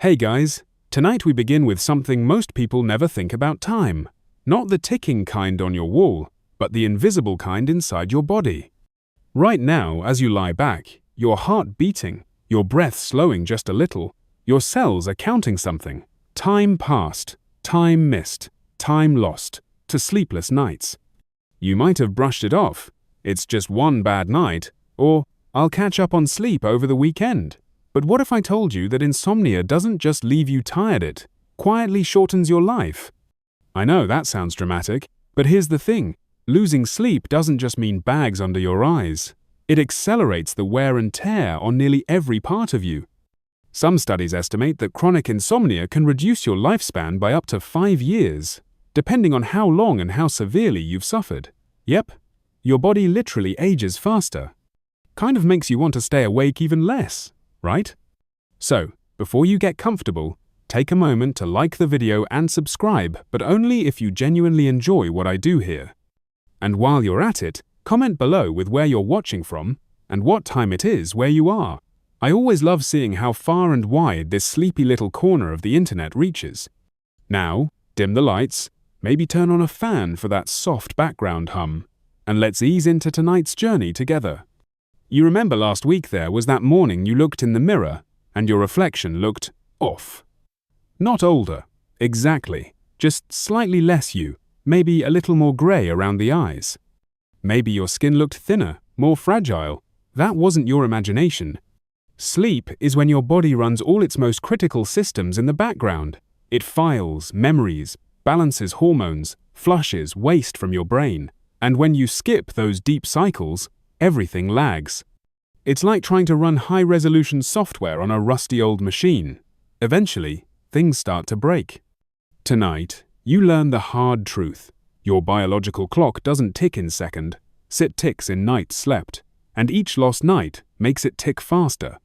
Hey guys, tonight we begin with something most people never think about: time. Not the ticking kind on your wall, but the invisible kind inside your body. Right now, as you lie back, your heart beating, your breath slowing just a little, your cells are counting something. Time passed, time missed, time lost, to sleepless nights. You might have brushed it off, it's just one bad night, or I'll catch up on sleep over the weekend. But what if I told you that insomnia doesn't just leave you tired, it quietly shortens your life? I know that sounds dramatic, but here's the thing: losing sleep doesn't just mean bags under your eyes. It accelerates the wear and tear on nearly every part of you. Some studies estimate that chronic insomnia can reduce your lifespan by up to 5 years, depending on how long and how severely you've suffered. Yep, your body literally ages faster. Kind of makes you want to stay awake even less, right? So, before you get comfortable, take a moment to like the video and subscribe, but only if you genuinely enjoy what I do here. And while you're at it, comment below with where you're watching from and what time it is where you are. I always love seeing how far and wide this sleepy little corner of the internet reaches. Now, dim the lights, maybe turn on a fan for that soft background hum, and let's ease into tonight's journey together. You remember last week there was that morning you looked in the mirror and your reflection looked off. Not older, exactly, just slightly less you, maybe a little more grey around the eyes. Maybe your skin looked thinner, more fragile. That wasn't your imagination. Sleep is when your body runs all its most critical systems in the background. It files memories, balances hormones, flushes waste from your brain. And when you skip those deep cycles, everything lags. It's like trying to run high-resolution software on a rusty old machine. Eventually, things start to break. Tonight, you learn the hard truth. Your biological clock doesn't tick in seconds, it ticks in nights slept, and each lost night makes it tick faster.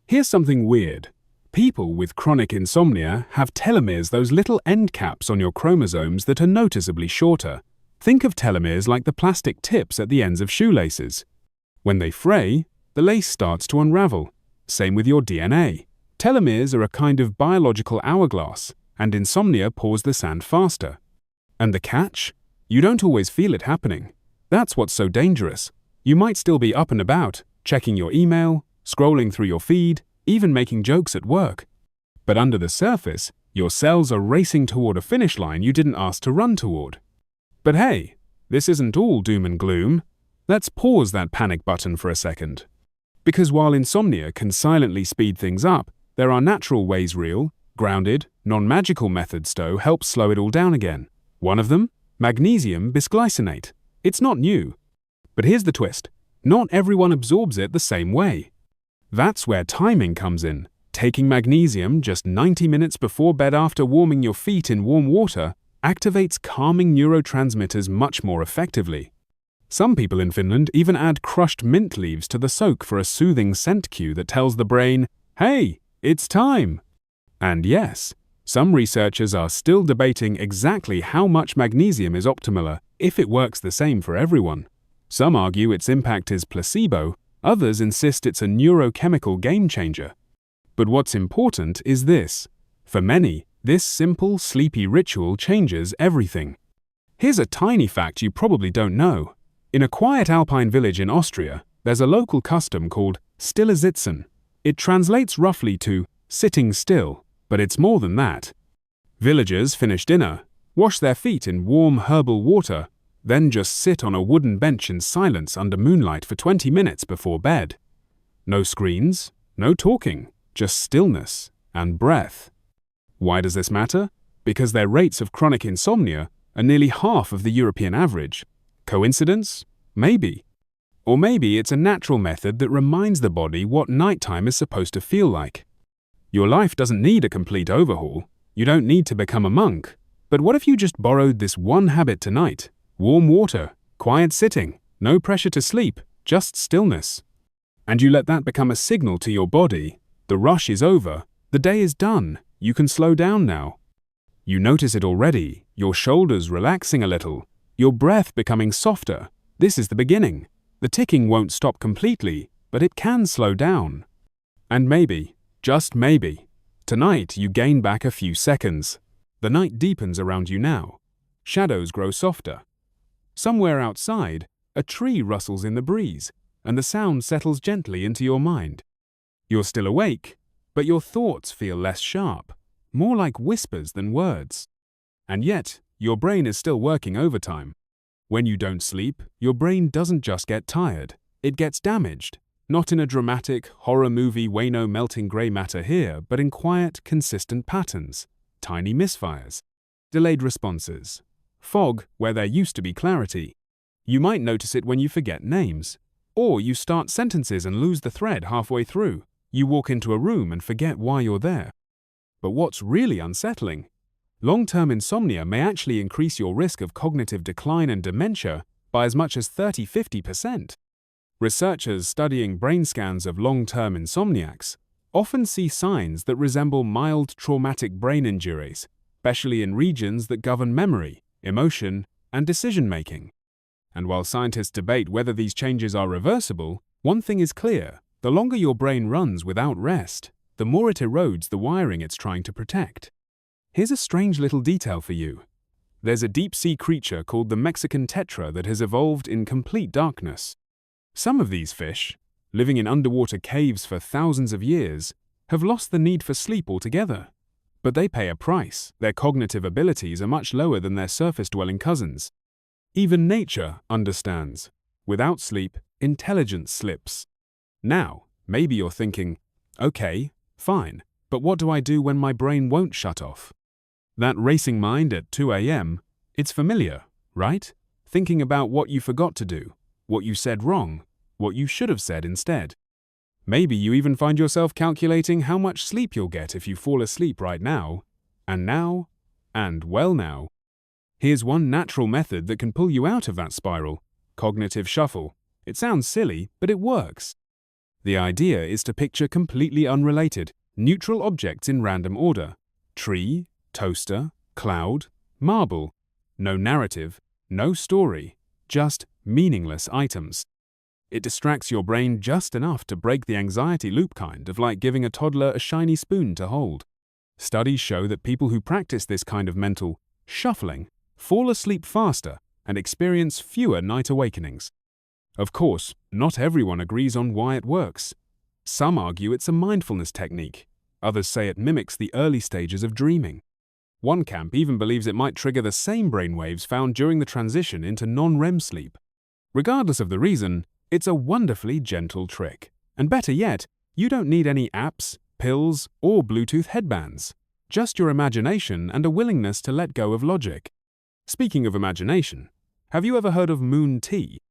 Here's something weird. People with chronic insomnia have telomeres, those little end caps on your chromosomes that are noticeably shorter. Think of telomeres like the plastic tips at the ends of shoelaces. When they fray, the lace starts to unravel. Same with your DNA. Telomeres are a kind of biological hourglass, and insomnia pours the sand faster. And the catch? You don't always feel it happening. That's what's so dangerous. You might still be up and about, checking your email, scrolling through your feed, even making jokes at work. But under the surface, your cells are racing toward a finish line you didn't ask to run toward. But hey, this isn't all doom and gloom. Let's pause that panic button for a second. Because while insomnia can silently speed things up, there are natural ways, real, grounded, non-magical methods to help slow it all down again. One of them? Magnesium bisglycinate. It's not new. But here's the twist. Not everyone absorbs it the same way. That's where timing comes in. Taking magnesium just 90 minutes before bed after warming your feet in warm water activates calming neurotransmitters much more effectively. Some people in Finland even add crushed mint leaves to the soak for a soothing scent cue that tells the brain, hey, it's time. And yes, some researchers are still debating exactly how much magnesium is optimal, if it works the same for everyone. Some argue its impact is placebo, others insist it's a neurochemical game changer. But what's important is this. For many, this simple, sleepy ritual changes everything. Here's a tiny fact you probably don't know. In a quiet alpine village in Austria, there's a local custom called stille sitzen. It translates roughly to sitting still, but it's more than that. Villagers finish dinner, wash their feet in warm herbal water, then just sit on a wooden bench in silence under moonlight for 20 minutes before bed. No screens, no talking, just stillness and breath. Why does this matter? Because their rates of chronic insomnia are nearly half of the European average. Coincidence? Maybe. Or maybe it's a natural method that reminds the body what nighttime is supposed to feel like. Your life doesn't need a complete overhaul. You don't need to become a monk. But what if you just borrowed this one habit tonight? Warm water, quiet sitting, no pressure to sleep, just stillness. And you let that become a signal to your body. The rush is over. The day is done. You can slow down now. You notice it already, your shoulders relaxing a little, your breath becoming softer. This is the beginning. The ticking won't stop completely, but it can slow down. And maybe, just maybe, Tonight, you gain back a few seconds. The night deepens around you now. Shadows grow softer. Somewhere outside, a tree rustles in the breeze, and the sound settles gently into your mind. You're still awake, but your thoughts feel less sharp, more like whispers than words. And yet, your brain is still working overtime. When you don't sleep, your brain doesn't just get tired, it gets damaged. Not in a dramatic, horror movie Wayno melting grey matter here, but in quiet, consistent patterns, tiny misfires, delayed responses, fog where there used to be clarity. You might notice it when you forget names, or you start sentences and lose the thread halfway through. You walk into a room and forget why you're there. But what's really unsettling? Long-term insomnia may actually increase your risk of cognitive decline and dementia by as much as 30–50%. Researchers studying brain scans of long-term insomniacs often see signs that resemble mild traumatic brain injuries, especially in regions that govern memory, emotion, and decision-making. And while scientists debate whether these changes are reversible, one thing is clear: the longer your brain runs without rest, the more it erodes the wiring it's trying to protect. Here's a strange little detail for you. There's a deep-sea creature called the Mexican tetra that has evolved in complete darkness. Some of these fish, living in underwater caves for thousands of years, have lost the need for sleep altogether. But they pay a price. Their cognitive abilities are much lower than their surface-dwelling cousins. Even nature understands. Without sleep, intelligence slips. Now, maybe you're thinking, okay, fine, but what do I do when my brain won't shut off? That racing mind at 2 a.m., it's familiar, right? Thinking about what you forgot to do, what you said wrong, what you should have said instead. Maybe you even find yourself calculating how much sleep you'll get if you fall asleep right now, and well now. Here's one natural method that can pull you out of that spiral: cognitive shuffle. It sounds silly, but it works. The idea is to picture completely unrelated, neutral objects in random order: tree, toaster, cloud, marble. No narrative, no story, just meaningless items. It distracts your brain just enough to break the anxiety loop, kind of like giving a toddler a shiny spoon to hold. Studies show that people who practice this kind of mental shuffling fall asleep faster and experience fewer night awakenings. Of course, not everyone agrees on why it works. Some argue it's a mindfulness technique. Others say it mimics the early stages of dreaming. One camp even believes it might trigger the same brainwaves found during the transition into non-REM sleep. Regardless of the reason, it's a wonderfully gentle trick. And better yet, you don't need any apps, pills, or Bluetooth headbands. Just your imagination and a willingness to let go of logic. Speaking of imagination, have you ever heard of moon tea?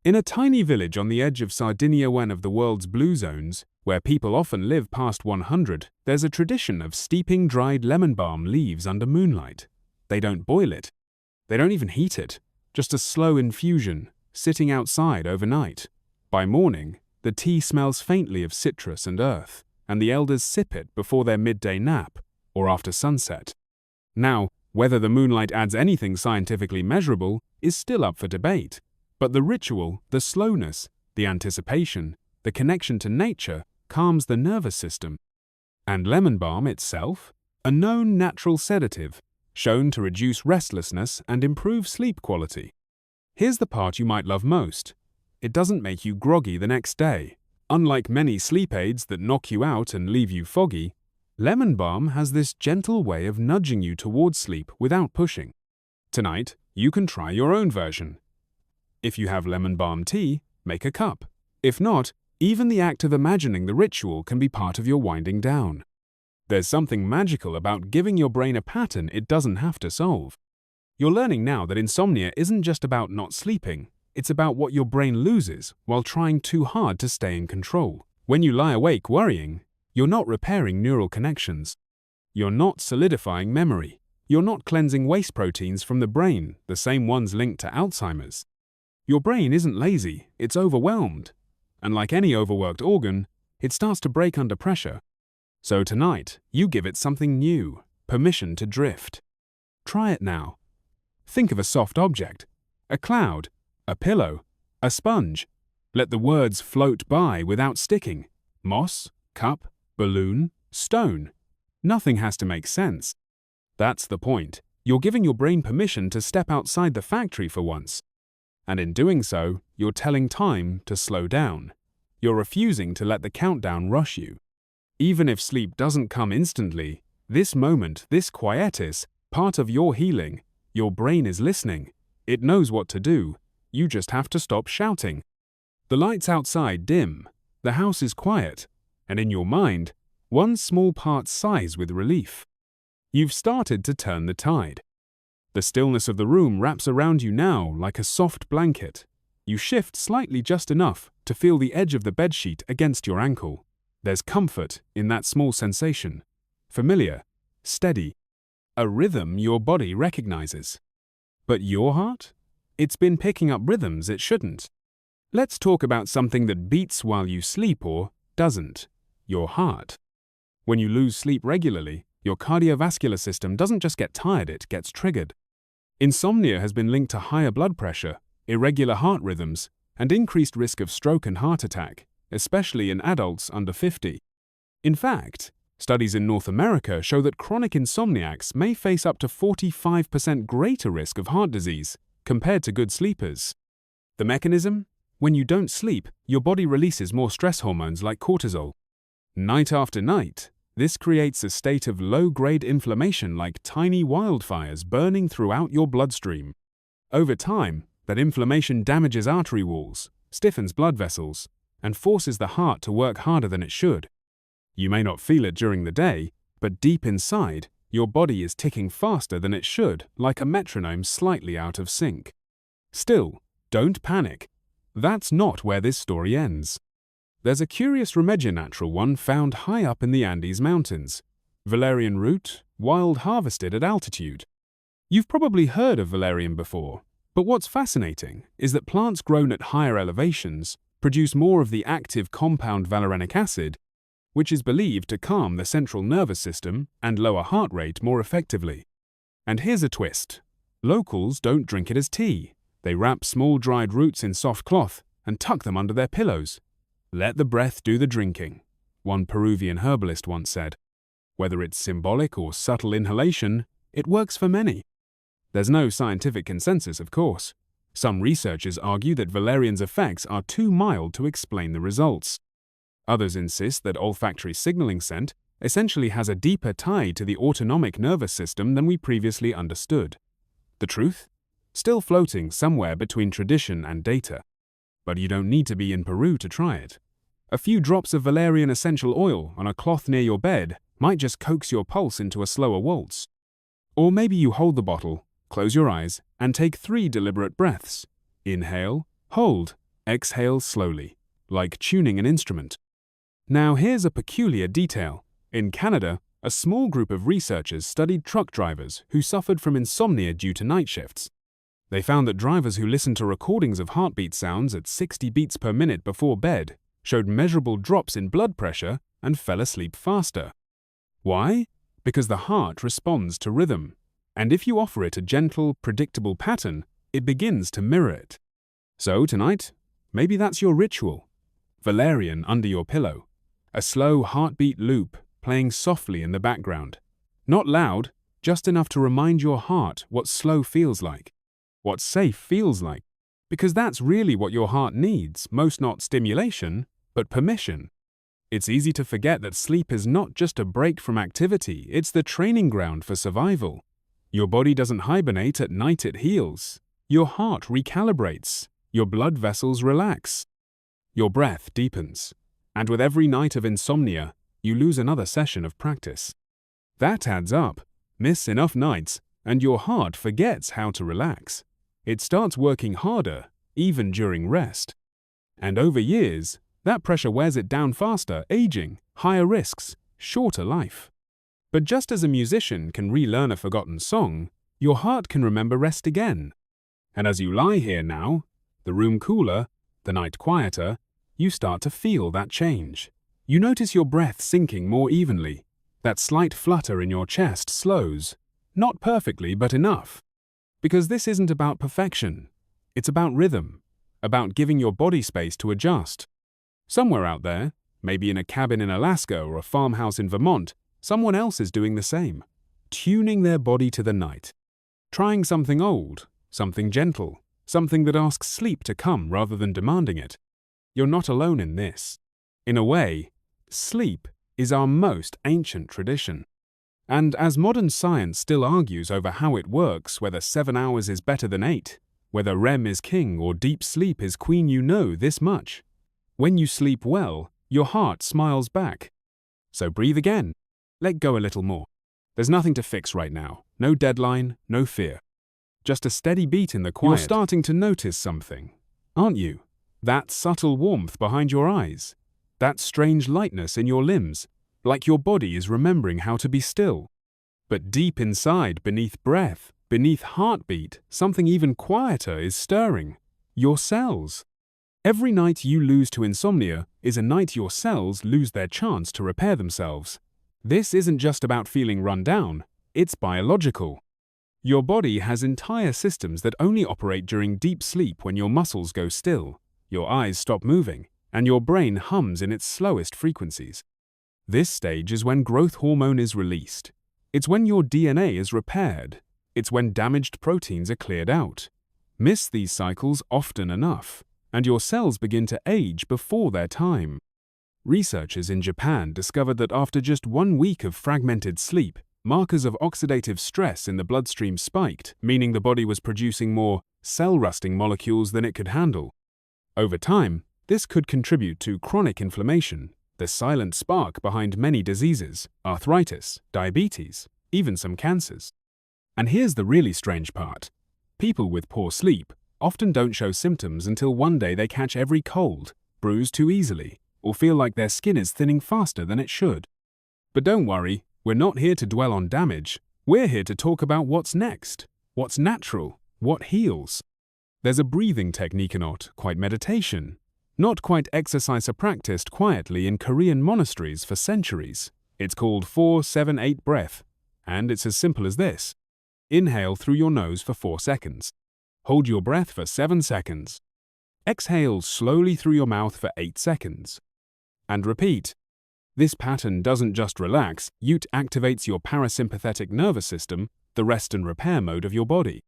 In a tiny village on the edge of Sardinia, one of the world's blue zones, where people often live past 100, there's a tradition of steeping dried lemon balm leaves under moonlight. They don't boil it. They don't even heat it. Just a slow infusion, sitting outside overnight. By morning, the tea smells faintly of citrus and earth, and the elders sip it before their midday nap, or after sunset. Now, whether the moonlight adds anything scientifically measurable is still up for debate. But the ritual, the slowness, the anticipation, the connection to nature calms the nervous system. And lemon balm itself? A known natural sedative, shown to reduce restlessness and improve sleep quality. Here's the part you might love most. It doesn't make you groggy the next day. Unlike many sleep aids that knock you out and leave you foggy, lemon balm has this gentle way of nudging you towards sleep without pushing. Tonight, you can try your own version. If you have lemon balm tea, make a cup. If not, even the act of imagining the ritual can be part of your winding down. There's something magical about giving your brain a pattern it doesn't have to solve. You're learning now that insomnia isn't just about not sleeping, it's about what your brain loses while trying too hard to stay in control. When you lie awake worrying, you're not repairing neural connections. You're not solidifying memory. You're not cleansing waste proteins from the brain, the same ones linked to Alzheimer's. Your brain isn't lazy, it's overwhelmed. And like any overworked organ, it starts to break under pressure. So tonight, you give it something new, permission to drift. Try it now. Think of a soft object, a cloud, a pillow, a sponge. Let the words float by without sticking. Moss, cup, balloon, stone. Nothing has to make sense. That's the point. You're giving your brain permission to step outside the factory for once. And in doing so, you're telling time to slow down. You're refusing to let the countdown rush you. Even if sleep doesn't come instantly, this moment, this quietus, part of your healing, your brain is listening. It knows what to do. You just have to stop shouting. The lights outside dim, the house is quiet, and in your mind, one small part sighs with relief. You've started to turn the tide. The stillness of the room wraps around you now like a soft blanket. You shift slightly just enough to feel the edge of the bedsheet against your ankle. There's comfort in that small sensation. Familiar, steady, a rhythm your body recognizes. But your heart? It's been picking up rhythms it shouldn't. Let's talk about something that beats while you sleep or doesn't. Your heart. When you lose sleep regularly, your cardiovascular system doesn't just get tired, it gets triggered. Insomnia has been linked to higher blood pressure, irregular heart rhythms, and increased risk of stroke and heart attack, especially in adults under 50. In fact, studies in North America show that chronic insomniacs may face up to 45% greater risk of heart disease compared to good sleepers. The mechanism? When you don't sleep, your body releases more stress hormones like cortisol. Night after night, this creates a state of low-grade inflammation like tiny wildfires burning throughout your bloodstream. Over time, that inflammation damages artery walls, stiffens blood vessels, and forces the heart to work harder than it should. You may not feel it during the day, but deep inside, your body is ticking faster than it should, like a metronome slightly out of sync. Still, don't panic. That's not where this story ends. There's a curious natural one found high up in the Andes Mountains. Valerian root, wild harvested at altitude. You've probably heard of valerian before, but what's fascinating is that plants grown at higher elevations produce more of the active compound valerianic acid, which is believed to calm the central nervous system and lower heart rate more effectively. And here's a twist. Locals don't drink it as tea. They wrap small dried roots in soft cloth and tuck them under their pillows. Let the breath do the drinking, one Peruvian herbalist once said. Whether it's symbolic or subtle inhalation, it works for many. There's no scientific consensus, of course. Some researchers argue that valerian's effects are too mild to explain the results. Others insist that olfactory signaling scent essentially has a deeper tie to the autonomic nervous system than we previously understood. The truth? Still floating somewhere between tradition and data. But you don't need to be in Peru to try it. A few drops of valerian essential oil on a cloth near your bed might just coax your pulse into a slower waltz. Or maybe you hold the bottle, close your eyes, and take 3 deliberate breaths. Inhale, hold, exhale slowly, like tuning an instrument. Now here's a peculiar detail. In Canada, a small group of researchers studied truck drivers who suffered from insomnia due to night shifts. They found that drivers who listened to recordings of heartbeat sounds at 60 beats per minute before bed showed measurable drops in blood pressure and fell asleep faster. Why? Because the heart responds to rhythm, and if you offer it a gentle, predictable pattern, it begins to mirror it. So tonight, maybe that's your ritual. Valerian under your pillow. A slow heartbeat loop playing softly in the background. Not loud, just enough to remind your heart what slow feels like. What safe feels like, because that's really what your heart needs, most not stimulation, but permission. It's easy to forget that sleep is not just a break from activity, it's the training ground for survival. Your body doesn't hibernate at night, it heals. Your heart recalibrates, your blood vessels relax. Your breath deepens, and with every night of insomnia, you lose another session of practice. That adds up. Miss enough nights, and your heart forgets how to relax. It starts working harder, even during rest. And over years, that pressure wears it down faster, aging, higher risks, shorter life. But just as a musician can relearn a forgotten song, your heart can remember rest again. And as you lie here now, the room cooler, the night quieter, you start to feel that change. You notice your breath sinking more evenly. That slight flutter in your chest slows. Not perfectly, but enough. Because this isn't about perfection. It's about rhythm, about giving your body space to adjust. Somewhere out there, maybe in a cabin in Alaska or a farmhouse in Vermont, Someone else is doing the same, tuning their body to the night. Trying something old, something gentle, something that asks sleep to come rather than demanding it. You're not alone in this. In a way, sleep is our most ancient tradition. And as modern science still argues over how it works, whether 7 hours is better than 8, whether REM is king or deep sleep is queen, you know this much. When you sleep well, your heart smiles back. So breathe again. Let go a little more. There's nothing to fix right now. No deadline, no fear. Just a steady beat in the quiet. You're starting to notice something, aren't you? That subtle warmth behind your eyes. That strange lightness in your limbs, like your body is remembering how to be still. But deep inside, beneath breath, beneath heartbeat, something even quieter is stirring. Your cells. Every night you lose to insomnia is a night your cells lose their chance to repair themselves. This isn't just about feeling run down, it's biological. Your body has entire systems that only operate during deep sleep when your muscles go still, your eyes stop moving, and your brain hums in its slowest frequencies. This stage is when growth hormone is released. It's when your DNA is repaired. It's when damaged proteins are cleared out. Miss these cycles often enough, and your cells begin to age before their time. Researchers in Japan discovered that after just 1 week of fragmented sleep, markers of oxidative stress in the bloodstream spiked, meaning the body was producing more cell-rusting molecules than it could handle. Over time, this could contribute to chronic inflammation, the silent spark behind many diseases, arthritis, diabetes, even some cancers. And here's the really strange part. People with poor sleep often don't show symptoms until one day they catch every cold, bruise too easily, or feel like their skin is thinning faster than it should. But don't worry, we're not here to dwell on damage. We're here to talk about what's next, what's natural, what heals. There's a breathing technique, not quite meditation, not quite exercise practiced quietly in Korean monasteries for centuries. It's called 4-7-8 breath, and it's as simple as this. Inhale through your nose for 4 seconds. Hold your breath for 7 seconds. Exhale slowly through your mouth for 8 seconds. And repeat. This pattern doesn't just relax, it activates your parasympathetic nervous system, the rest and repair mode of your body.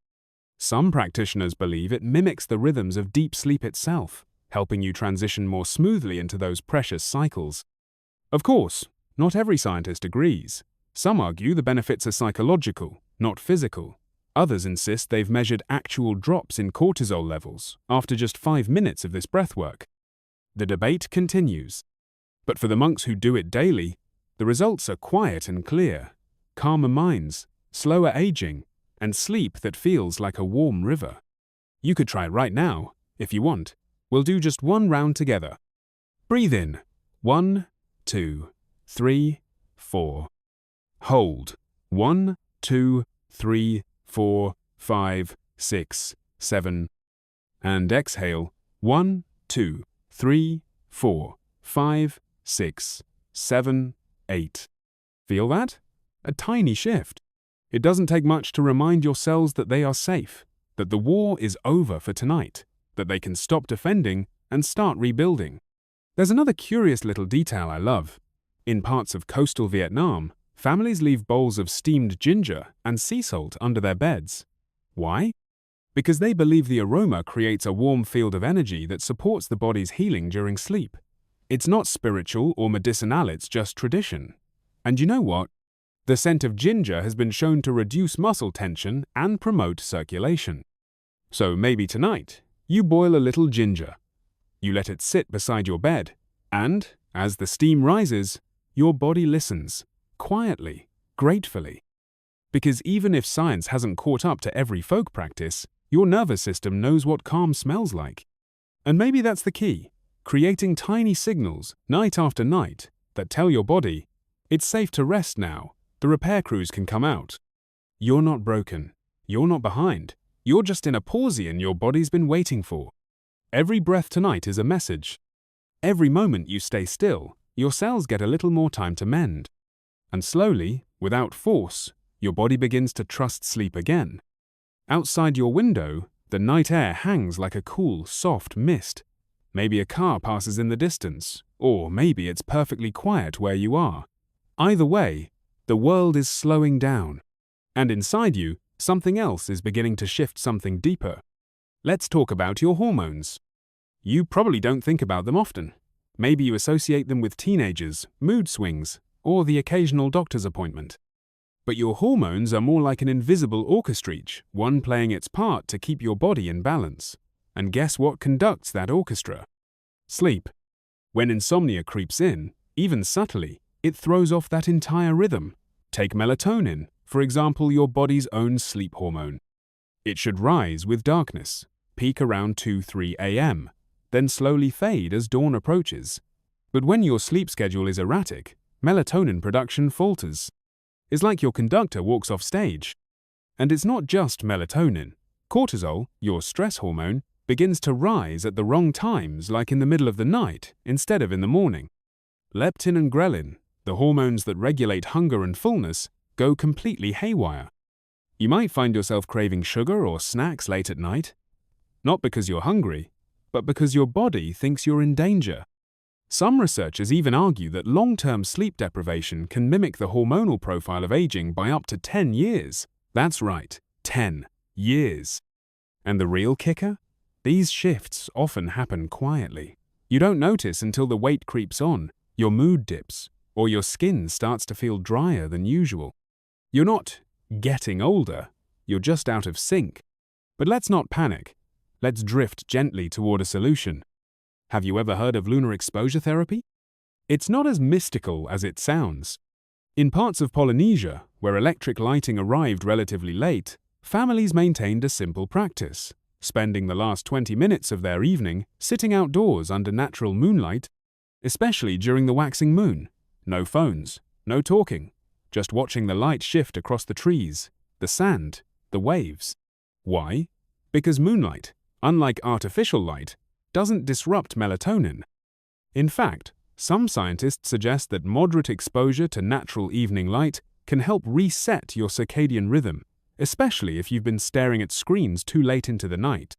Some practitioners believe it mimics the rhythms of deep sleep itself, helping you transition more smoothly into those precious cycles. Of course, not every scientist agrees. Some argue the benefits are psychological, not physical. Others insist they've measured actual drops in cortisol levels after just 5 minutes of this breathwork. The debate continues. But for the monks who do it daily, the results are quiet and clear, calmer minds, slower aging, and sleep that feels like a warm river. You could try right now, if you want. We'll do just 1 round together. Breathe in. 1, 2, 3, 4. Hold. 1, 2, 3, 4, 5, 6, 7. And exhale. 1, 2, 3, 4, 5, 6, 7, 8. Feel that? A tiny shift. It doesn't take much to remind your cells that they are safe, that the war is over for tonight, that they can stop defending and start rebuilding. There's another curious little detail I love. In parts of coastal Vietnam, families leave bowls of steamed ginger and sea salt under their beds. Why? Because they believe the aroma creates a warm field of energy that supports the body's healing during sleep. It's not spiritual or medicinal, it's just tradition. And you know what? The scent of ginger has been shown to reduce muscle tension and promote circulation. So maybe tonight, you boil a little ginger. You let it sit beside your bed, and, as the steam rises, your body listens, quietly, gratefully. Because even if science hasn't caught up to every folk practice, your nervous system knows what calm smells like. And maybe that's the key, creating tiny signals, night after night, that tell your body, it's safe to rest now, the repair crews can come out. You're not broken, you're not behind, you're just in a pausian your body's been waiting for. Every breath tonight is a message. Every moment you stay still, your cells get a little more time to mend. And slowly, without force, your body begins to trust sleep again. Outside your window, the night air hangs like a cool, soft mist. Maybe a car passes in the distance, or maybe it's perfectly quiet where you are. Either way, The world is slowing down. And inside you, something else is beginning to shift, something deeper. Let's talk about your hormones. You probably don't think about them often. Maybe you associate them with teenagers, mood swings, or the occasional doctor's appointment. But your hormones are more like an invisible orchestra, one playing its part to keep your body in balance. And guess what conducts that orchestra? Sleep. When insomnia creeps in, even subtly, it throws off that entire rhythm. Take melatonin, for example, your body's own sleep hormone. It should rise with darkness, peak around 2-3 a.m., then slowly fade as dawn approaches. But when your sleep schedule is erratic, melatonin production falters. It's like your conductor walks off stage. And it's not just melatonin. Cortisol, your stress hormone, begins to rise at the wrong times, like in the middle of the night instead of in the morning. Leptin and ghrelin, the hormones that regulate hunger and fullness, go completely haywire. You might find yourself craving sugar or snacks late at night. Not because you're hungry, but because your body thinks you're in danger. Some researchers even argue that long-term sleep deprivation can mimic the hormonal profile of aging by up to 10 years. That's right, 10 years. And the real kicker? These shifts often happen quietly. You don't notice until the weight creeps on, your mood dips, or your skin starts to feel drier than usual. You're not getting older, you're just out of sync. But let's not panic. Let's drift gently toward a solution. Have you ever heard of lunar exposure therapy? It's not as mystical as it sounds. In parts of Polynesia, where electric lighting arrived relatively late, families maintained a simple practice, spending the last 20 minutes of their evening sitting outdoors under natural moonlight, especially during the waxing moon. No phones, no talking, just watching the light shift across the trees, the sand, the waves. Why? Because moonlight, unlike artificial light, doesn't disrupt melatonin. In fact, some scientists suggest that moderate exposure to natural evening light can help reset your circadian rhythm, especially if you've been staring at screens too late into the night.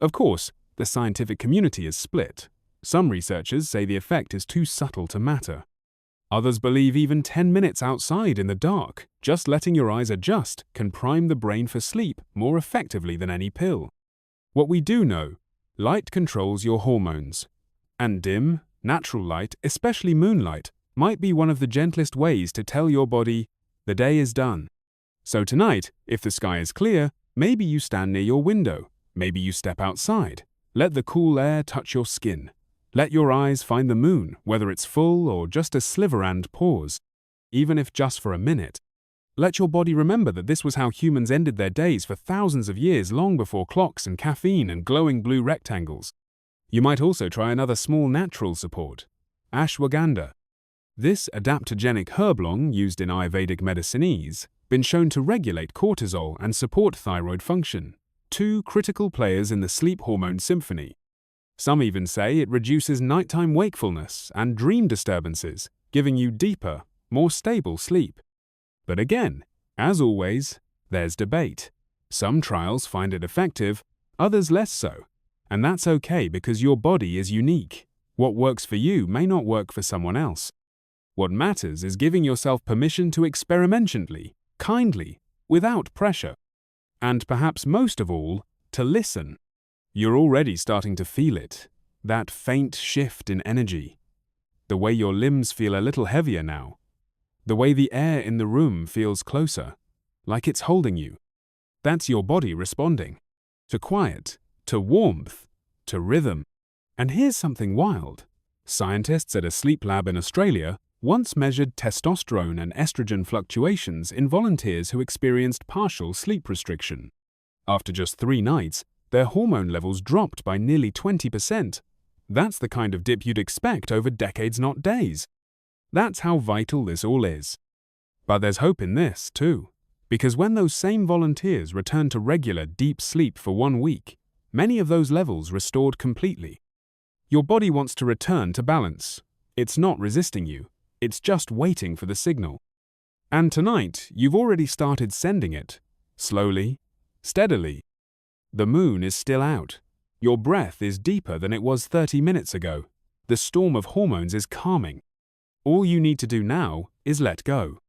Of course, the scientific community is split. Some researchers say the effect is too subtle to matter. Others believe even 10 minutes outside in the dark, just letting your eyes adjust, can prime the brain for sleep more effectively than any pill. What we do know, light controls your hormones. And dim, natural light, especially moonlight, might be one of the gentlest ways to tell your body, the day is done. So tonight, if the sky is clear, maybe you stand near your window, maybe you step outside. Let the cool air touch your skin. Let your eyes find the moon, whether it's full or just a sliver, and pause, even if just for a minute. Let your body remember that this was how humans ended their days for thousands of years, long before clocks and caffeine and glowing blue rectangles. You might also try another small natural support, ashwagandha. This adaptogenic herb, long used in Ayurvedic medicinese, been shown to regulate cortisol and support thyroid function, two critical players in the sleep hormone symphony. Some even say it reduces nighttime wakefulness and dream disturbances, giving you deeper, more stable sleep. But again, as always, there's debate. Some trials find it effective, others less so. And that's okay, because your body is unique. What works for you may not work for someone else. What matters is giving yourself permission to experiment gently, kindly, without pressure. And perhaps most of all, to listen. You're already starting to feel it, that faint shift in energy. The way your limbs feel a little heavier now. The way the air in the room feels closer, like it's holding you. That's your body responding. To quiet, to warmth, to rhythm. And here's something wild. Scientists at a sleep lab in Australia once measured testosterone and estrogen fluctuations in volunteers who experienced partial sleep restriction. After just 3 nights, their hormone levels dropped by nearly 20%. That's the kind of dip you'd expect over decades, not days. That's how vital this all is. But there's hope in this, too. Because when those same volunteers returned to regular, deep sleep for 1 week, many of those levels restored completely. Your body wants to return to balance. It's not resisting you. It's just waiting for the signal. And tonight, you've already started sending it. Slowly, steadily. The moon is still out. Your breath is deeper than it was 30 minutes ago. The storm of hormones is calming. All you need to do now is let go.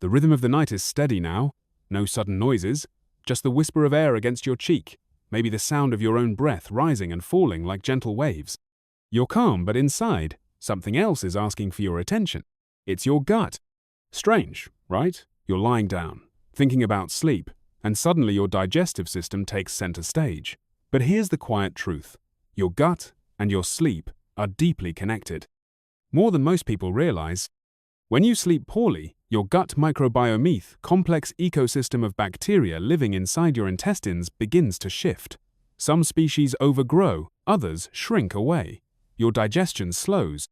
The rhythm of the night is steady now, no sudden noises, just the whisper of air against your cheek, maybe the sound of your own breath rising and falling like gentle waves. You're calm, but inside, something else is asking for your attention. It's your gut. Strange, right? You're lying down, thinking about sleep, and suddenly your digestive system takes center stage. But here's the quiet truth. Your gut and your sleep are deeply connected. More than most people realize. When you sleep poorly, your gut microbiome, complex ecosystem of bacteria living inside your intestines, begins to shift. Some species overgrow, others shrink away. Your digestion slows.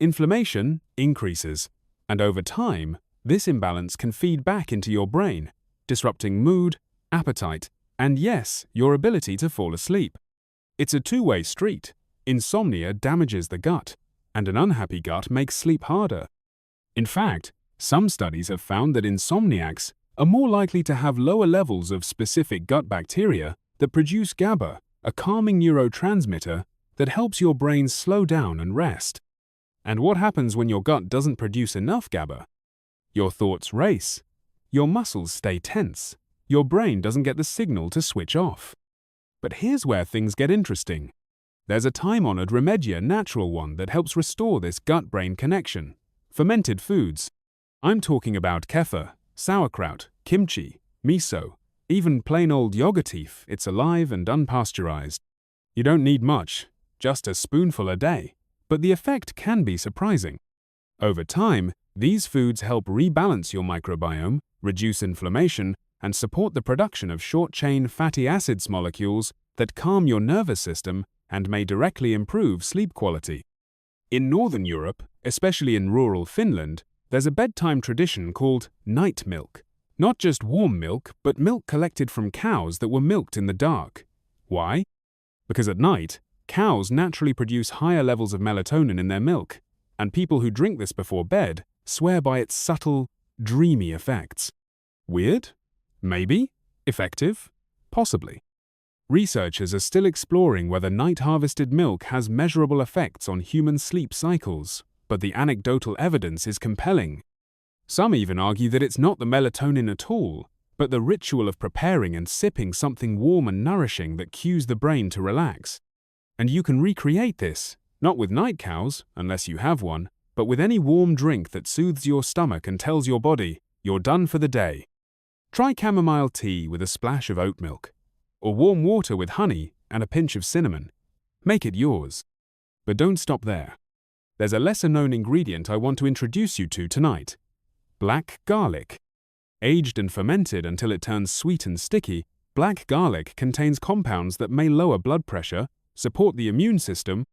Inflammation increases. And over time, this imbalance can feed back into your brain, disrupting mood, appetite, and yes, your ability to fall asleep. It's a two-way street. Insomnia damages the gut, and an unhappy gut makes sleep harder. In fact, some studies have found that insomniacs are more likely to have lower levels of specific gut bacteria that produce GABA, a calming neurotransmitter that helps your brain slow down and rest. And what happens when your gut doesn't produce enough GABA? Your thoughts race. Your muscles stay tense. Your brain doesn't get the signal to switch off. But here's where things get interesting. There's a time-honored natural one that helps restore this gut-brain connection. Fermented foods. I'm talking about kefir, sauerkraut, kimchi, miso, even plain old yogurt if it's alive and unpasteurized. You don't need much, just a spoonful a day, but the effect can be surprising. Over time, these foods help rebalance your microbiome, reduce inflammation, and support the production of short-chain fatty acids molecules that calm your nervous system and may directly improve sleep quality. In Northern Europe, especially in rural Finland, there's a bedtime tradition called night milk. Not just warm milk, but milk collected from cows that were milked in the dark. Why? Because at night, cows naturally produce higher levels of melatonin in their milk, and people who drink this before bed swear by its subtle, dreamy effects. Weird? Maybe? Effective? Possibly. Researchers are still exploring whether night-harvested milk has measurable effects on human sleep cycles, but the anecdotal evidence is compelling. Some even argue that it's not the melatonin at all, but the ritual of preparing and sipping something warm and nourishing that cues the brain to relax. And you can recreate this, not with night cows, unless you have one, but with any warm drink that soothes your stomach and tells your body, you're done for the day. Try chamomile tea with a splash of oat milk, or warm water with honey and a pinch of cinnamon. Make it yours. But don't stop there. There's a lesser-known ingredient I want to introduce you to tonight. Black garlic. Aged and fermented until it turns sweet and sticky, black garlic contains compounds that may lower blood pressure, support the immune system,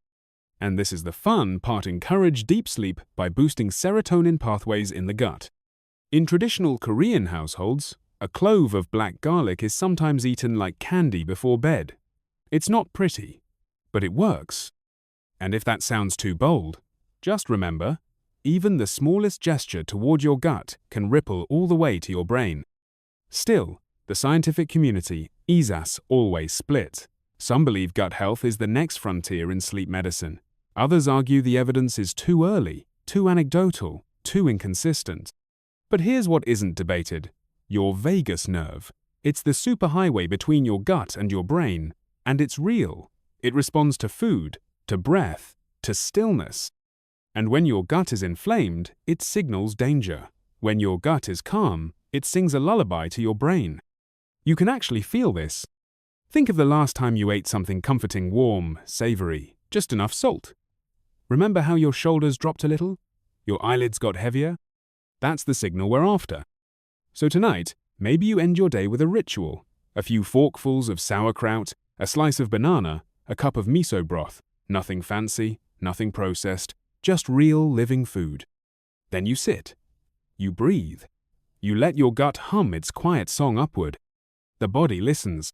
and this is the fun part, encourage deep sleep by boosting serotonin pathways in the gut. In traditional Korean households, a clove of black garlic is sometimes eaten like candy before bed. It's not pretty, but it works. And if that sounds too bold, just remember, even the smallest gesture toward your gut can ripple all the way to your brain. Still, the scientific community is as always split. Some believe gut health is the next frontier in sleep medicine. Others argue the evidence is too early, too anecdotal, too inconsistent. But here's what isn't debated. Your vagus nerve. It's the superhighway between your gut and your brain, and it's real. It responds to food, to breath, to stillness. And when your gut is inflamed, it signals danger. When your gut is calm, it sings a lullaby to your brain. You can actually feel this. Think of the last time you ate something comforting, warm, savory, just enough salt. Remember how your shoulders dropped a little? Your eyelids got heavier? That's the signal we're after. So tonight, maybe you end your day with a ritual. A few forkfuls of sauerkraut, a slice of banana, a cup of miso broth. Nothing fancy, nothing processed, just real living food. Then you sit. You breathe. You let your gut hum its quiet song upward. The body listens.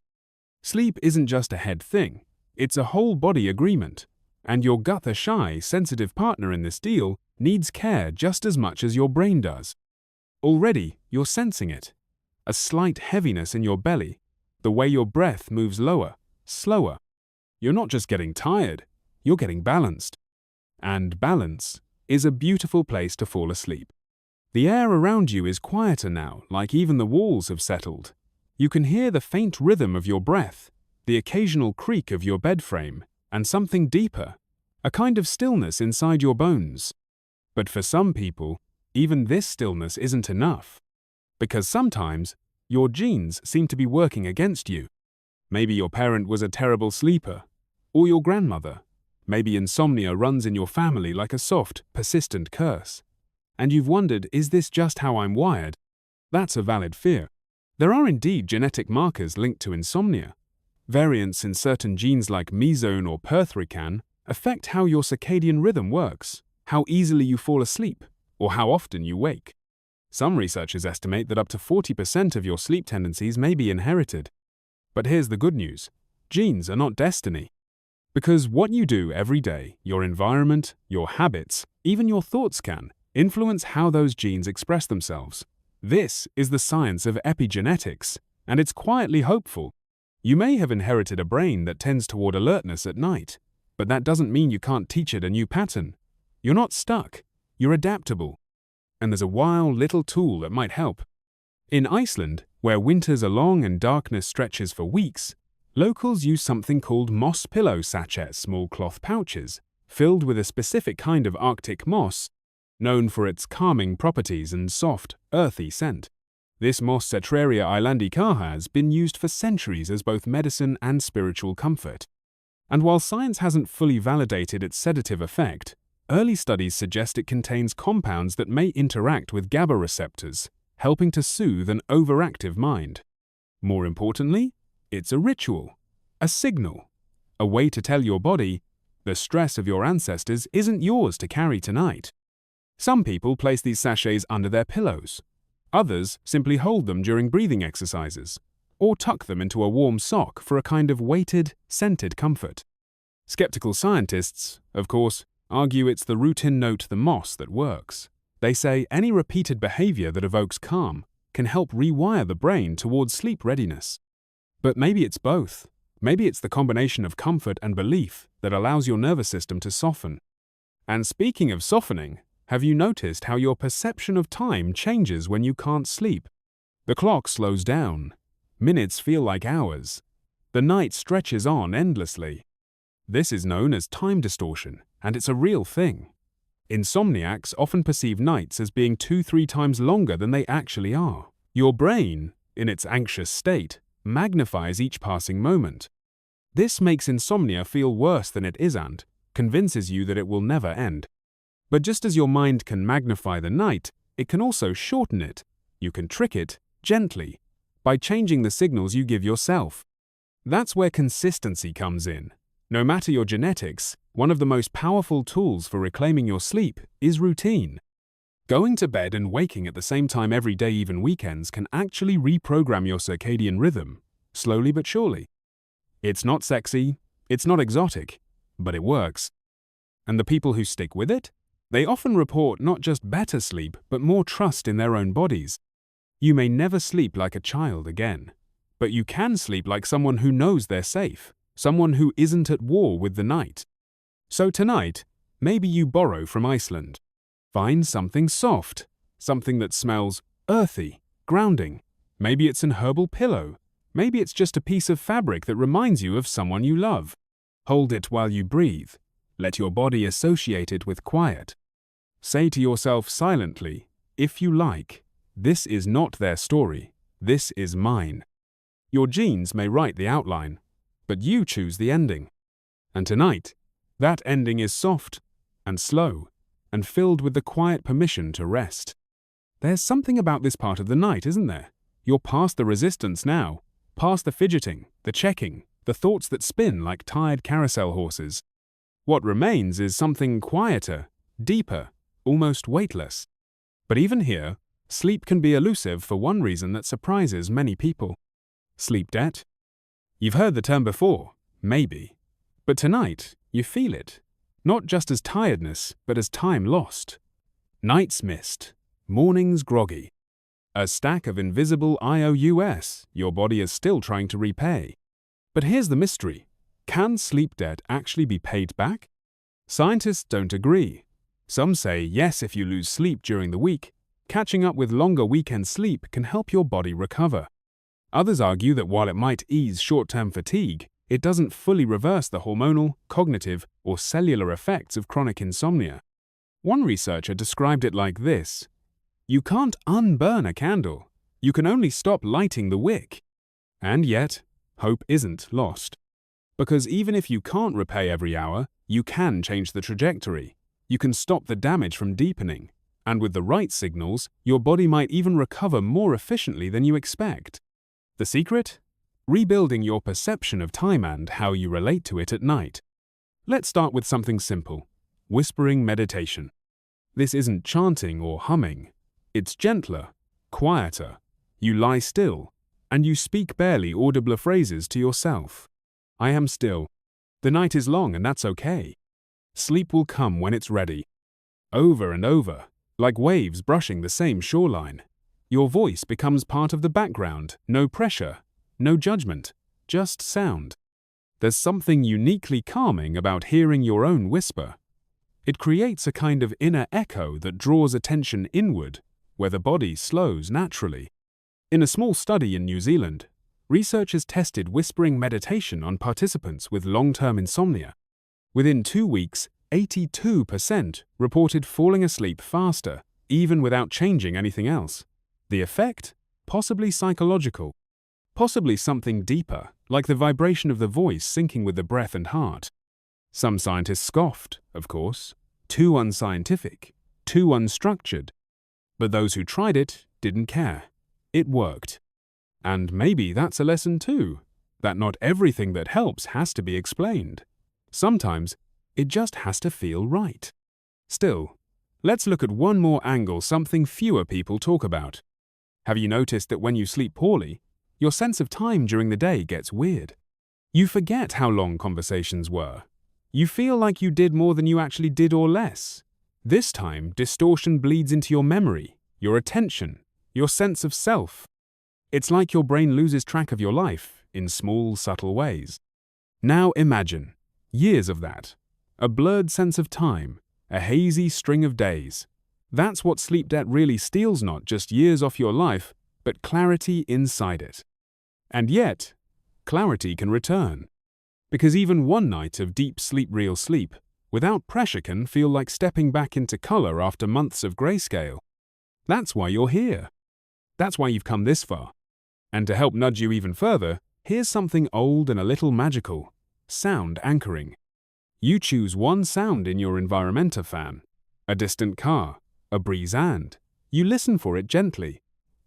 Sleep isn't just a head thing. It's a whole body agreement. And your gut, a shy, sensitive partner in this deal, needs care just as much as your brain does. Already, you're sensing it. A slight heaviness in your belly. The way your breath moves lower, slower. You're not just getting tired, you're getting balanced. And balance is a beautiful place to fall asleep. The air around you is quieter now, like even the walls have settled. You can hear the faint rhythm of your breath, the occasional creak of your bed frame, and something deeper, a kind of stillness inside your bones. But for some people, even this stillness isn't enough. Because sometimes, your genes seem to be working against you. Maybe your parent was a terrible sleeper, or your grandmother. Maybe insomnia runs in your family like a soft, persistent curse. And you've wondered, is this just how I'm wired? That's a valid fear. There are indeed genetic markers linked to insomnia. Variants in certain genes like mesone or perthrican affect how your circadian rhythm works, how easily you fall asleep, or how often you wake. Some researchers estimate that up to 40% of your sleep tendencies may be inherited. But here's the good news. Genes are not destiny. Because what you do every day, your environment, your habits, even your thoughts can influence how those genes express themselves. This is the science of epigenetics, and it's quietly hopeful. You may have inherited a brain that tends toward alertness at night, but that doesn't mean you can't teach it a new pattern. You're not stuck. You're adaptable. And there's a wild little tool that might help. In Iceland, where winters are long and darkness stretches for weeks, locals use something called moss pillow sachets, small cloth pouches, filled with a specific kind of Arctic moss, known for its calming properties and soft, earthy scent. This Moss Cetraria islandica has been used for centuries as both medicine and spiritual comfort. And while science hasn't fully validated its sedative effect, early studies suggest it contains compounds that may interact with GABA receptors, helping to soothe an overactive mind. More importantly, it's a ritual, a signal, a way to tell your body, the stress of your ancestors isn't yours to carry tonight. Some people place these sachets under their pillows. Others simply hold them during breathing exercises, or tuck them into a warm sock for a kind of weighted, scented comfort. Skeptical scientists, of course, argue it's the routine note, the moss, that works. They say any repeated behavior that evokes calm can help rewire the brain towards sleep readiness. But maybe it's both. Maybe it's the combination of comfort and belief that allows your nervous system to soften. And speaking of softening, have you noticed how your perception of time changes when you can't sleep? The clock slows down. Minutes feel like hours. The night stretches on endlessly. This is known as time distortion, and it's a real thing. Insomniacs often perceive nights as being 2-3 times longer than they actually are. Your brain, in its anxious state, magnifies each passing moment. This makes insomnia feel worse than it is and convinces you that it will never end. But just as your mind can magnify the night, it can also shorten it. You can trick it, gently, by changing the signals you give yourself. That's where consistency comes in. No matter your genetics, one of the most powerful tools for reclaiming your sleep is routine. Going to bed and waking at the same time every day, even weekends, can actually reprogram your circadian rhythm, slowly but surely. It's not sexy, it's not exotic, but it works. And the people who stick with it? They often report not just better sleep, but more trust in their own bodies. You may never sleep like a child again, but you can sleep like someone who knows they're safe, someone who isn't at war with the night. So tonight, maybe you borrow from Iceland. Find something soft, something that smells earthy, grounding. Maybe it's an herbal pillow. Maybe it's just a piece of fabric that reminds you of someone you love. Hold it while you breathe. Let your body associate it with quiet. Say to yourself silently, if you like, this is not their story, this is mine. Your genes may write the outline, but you choose the ending. And tonight, that ending is soft and slow and filled with the quiet permission to rest. There's something about this part of the night, isn't there? You're past the resistance now, past the fidgeting, the checking, the thoughts that spin like tired carousel horses. What remains is something quieter, deeper, almost weightless. But even here, sleep can be elusive for one reason that surprises many people. Sleep debt? You've heard the term before, maybe. But tonight, you feel it. Not just as tiredness, but as time lost. Nights missed, mornings groggy. A stack of invisible IOUs your body is still trying to repay. But here's the mystery. Can sleep debt actually be paid back? Scientists don't agree. Some say yes if you lose sleep during the week, Catching up with longer weekend sleep can help your body recover. Others argue that while it might ease short-term fatigue, it doesn't fully reverse the hormonal, cognitive, or cellular effects of chronic insomnia. One researcher described it like this: "You can't unburn a candle. You can only stop lighting the wick." And yet, hope isn't lost. Because even if you can't repay every hour, you can change the trajectory. You can stop the damage from deepening. And with the right signals, your body might even recover more efficiently than you expect. The secret? Rebuilding your perception of time and how you relate to it at night. Let's start with something simple: whispering meditation. This isn't chanting or humming. It's gentler, quieter. You lie still, and you speak barely audible phrases to yourself. I am still. The night is long, and that's okay. Sleep will come when it's ready. Over and over, like waves brushing the same shoreline. Your voice becomes part of the background, no pressure, no judgment, just sound. There's something uniquely calming about hearing your own whisper. It creates a kind of inner echo that draws attention inward, where the body slows naturally. In a small study in New Zealand, researchers tested whispering meditation on participants with long-term insomnia. Within 2 weeks, 82% reported falling asleep faster, even without changing anything else. The effect? Possibly psychological. Possibly something deeper, like the vibration of the voice syncing with the breath and heart. Some scientists scoffed, of course. Too unscientific, too unstructured. But those who tried it didn't care. It worked. And maybe that's a lesson too, that not everything that helps has to be explained. Sometimes, it just has to feel right. Still, let's look at one more angle, something fewer people talk about. Have you noticed that when you sleep poorly, your sense of time during the day gets weird? You forget how long conversations were. You feel like you did more than you actually did or less. This time, distortion bleeds into your memory, your attention, your sense of self. It's like your brain loses track of your life in small, subtle ways. Now imagine years of that. A blurred sense of time, a hazy string of days. That's what sleep debt really steals, not just years off your life, but clarity inside it. And yet, clarity can return. Because even one night of deep sleep, real sleep, without pressure can feel like stepping back into color after months of grayscale. That's why you're here. That's why you've come this far. And to help nudge you even further, here's something old and a little magical: sound anchoring. You choose one sound in your environmental fan, a distant car, a breeze, and you listen for it gently.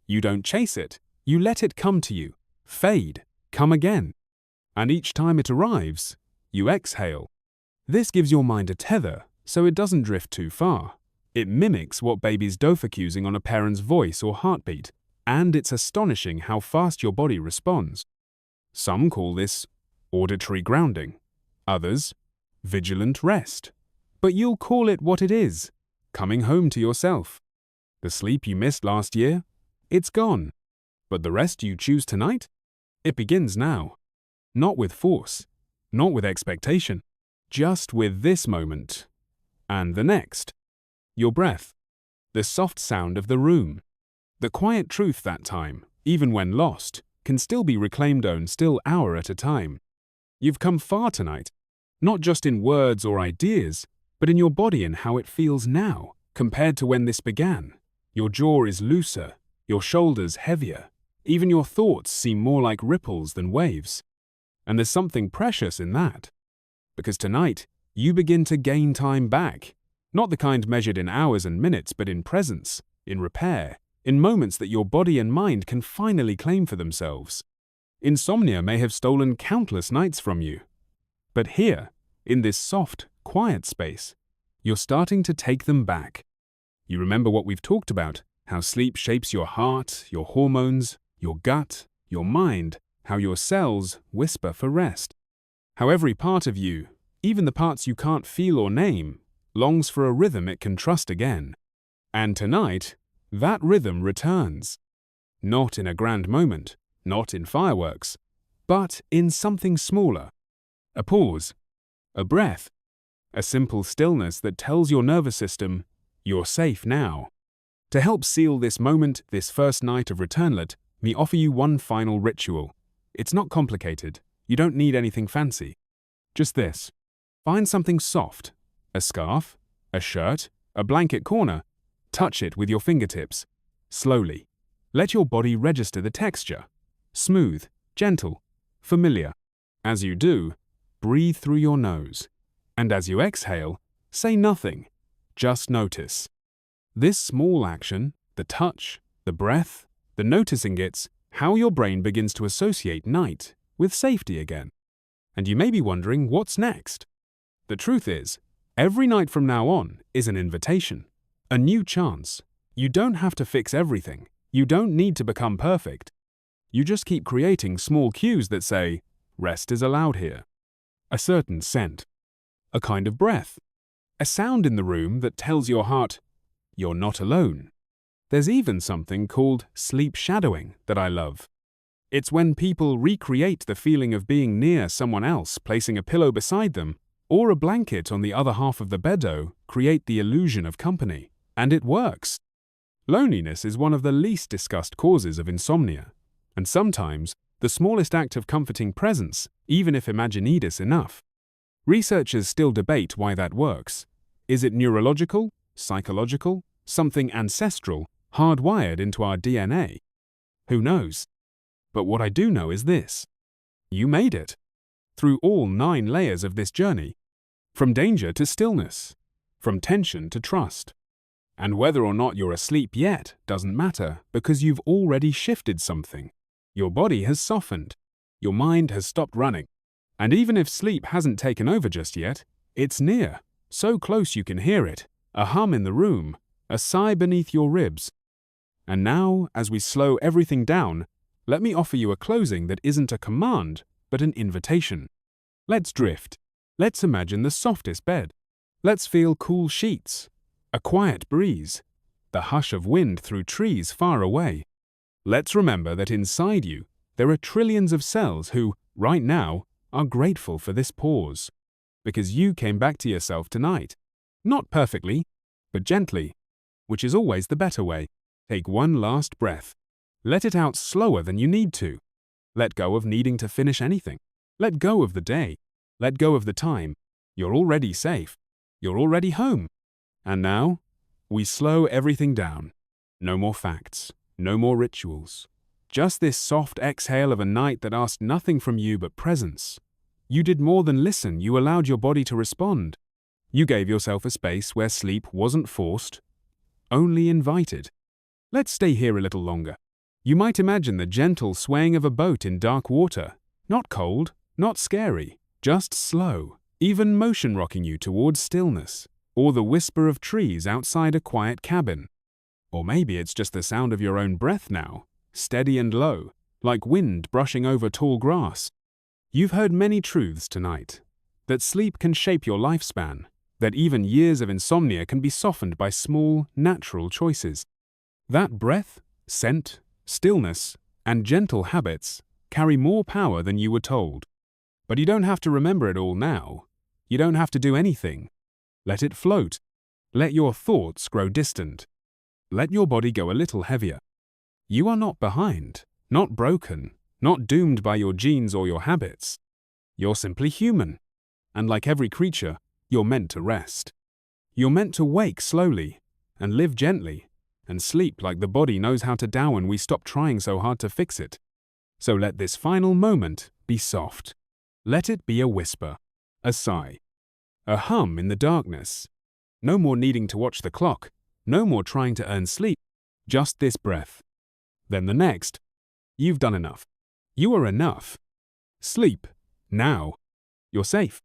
You don't chase it, you let it come to you, fade, come again. And each time it arrives, you exhale. This gives your mind a tether, so it doesn't drift too far. It mimics what babies do focusing on a parent's voice or heartbeat, and it's astonishing how fast your body responds. Some call this auditory grounding, others vigilant rest. But you'll call it what it is: coming home to yourself. The sleep you missed last year? It's gone. But the rest you choose tonight? It begins now. Not with force, not with expectation, just with this moment. And the next. Your breath. The soft sound of the room. The quiet truth that time, even when lost, can still be reclaimed own still hour at a time. You've come far tonight, not just in words or ideas, but in your body and how it feels now, compared to when this began. Your jaw is looser, your shoulders heavier, even your thoughts seem more like ripples than waves. And there's something precious in that. Because tonight, you begin to gain time back, not the kind measured in hours and minutes, but in presence, in repair, in moments that your body and mind can finally claim for themselves. Insomnia may have stolen countless nights from you. But here, in this soft, quiet space, you're starting to take them back. You remember what we've talked about, how sleep shapes your heart, your hormones, your gut, your mind, how your cells whisper for rest. How every part of you, even the parts you can't feel or name, longs for a rhythm it can trust again. And tonight, that rhythm returns. Not in a grand moment, not in fireworks, but in something smaller. A pause, a breath, a simple stillness that tells your nervous system, you're safe now. To help seal this moment, this first night of return, let me offer you one final ritual. It's not complicated. You don't need anything fancy. Just this. Find something soft. A scarf, a shirt, a blanket corner. Touch it with your fingertips. Slowly. Let your body register the texture. Smooth, gentle, familiar. As you do, breathe through your nose. And as you exhale, say nothing. Just notice. This small action, the touch, the breath, the noticing, it's how your brain begins to associate night with safety again. And you may be wondering, what's next? The truth is, every night from now on is an invitation, a new chance. You don't have to fix everything. You don't need to become perfect. You just keep creating small cues that say, rest is allowed here. A certain scent, a kind of breath, a sound in the room that tells your heart, you're not alone. There's even something called sleep shadowing that I love. It's when people recreate the feeling of being near someone else, placing a pillow beside them, or a blanket on the other half of the beddo, create the illusion of company. And it works. Loneliness is one of the least discussed causes of insomnia. And sometimes, the smallest act of comforting presence, even if imagined, is enough. Researchers still debate why that works. Is it neurological, psychological, something ancestral, hardwired into our DNA? Who knows? But what I do know is this. You made it. Through all 9 layers of this journey. From danger to stillness. From tension to trust. And whether or not you're asleep yet doesn't matter, because you've already shifted something. Your body has softened. Your mind has stopped running. And even if sleep hasn't taken over just yet, it's near, so close you can hear it, a hum in the room, a sigh beneath your ribs. And now, as we slow everything down, let me offer you a closing that isn't a command, but an invitation. Let's drift. Let's imagine the softest bed. Let's feel cool sheets, a quiet breeze, the hush of wind through trees far away. Let's remember that inside you, there are trillions of cells who, right now, are grateful for this pause. Because you came back to yourself tonight. Not perfectly, but gently, which is always the better way. Take one last breath. Let it out slower than you need to. Let go of needing to finish anything. Let go of the day. Let go of the time. You're already safe. You're already home. And now, we slow everything down. No more facts. No more rituals. Just this soft exhale of a night that asked nothing from you but presence. You did more than listen. You allowed your body to respond. You gave yourself a space where sleep wasn't forced, only invited. Let's stay here a little longer. You might imagine the gentle swaying of a boat in dark water. Not cold, not scary, just slow, even motion rocking you towards stillness. Or the whisper of trees outside a quiet cabin. Or maybe it's just the sound of your own breath now, steady and low, like wind brushing over tall grass. You've heard many truths tonight. That sleep can shape your lifespan. That even years of insomnia can be softened by small, natural choices. That breath, scent, stillness, and gentle habits carry more power than you were told. But you don't have to remember it all now. You don't have to do anything. Let it float. Let your thoughts grow distant. Let your body go a little heavier. You are not behind, not broken, not doomed by your genes or your habits. You're simply human. And like every creature, you're meant to rest. You're meant to wake slowly, and live gently, and sleep like the body knows how to do when we stop trying so hard to fix it. So let this final moment be soft. Let it be a whisper, a sigh, a hum in the darkness. No more needing to watch the clock, no more trying to earn sleep, just this breath. Then the next. You've done enough. You are enough. Sleep, now. You're safe.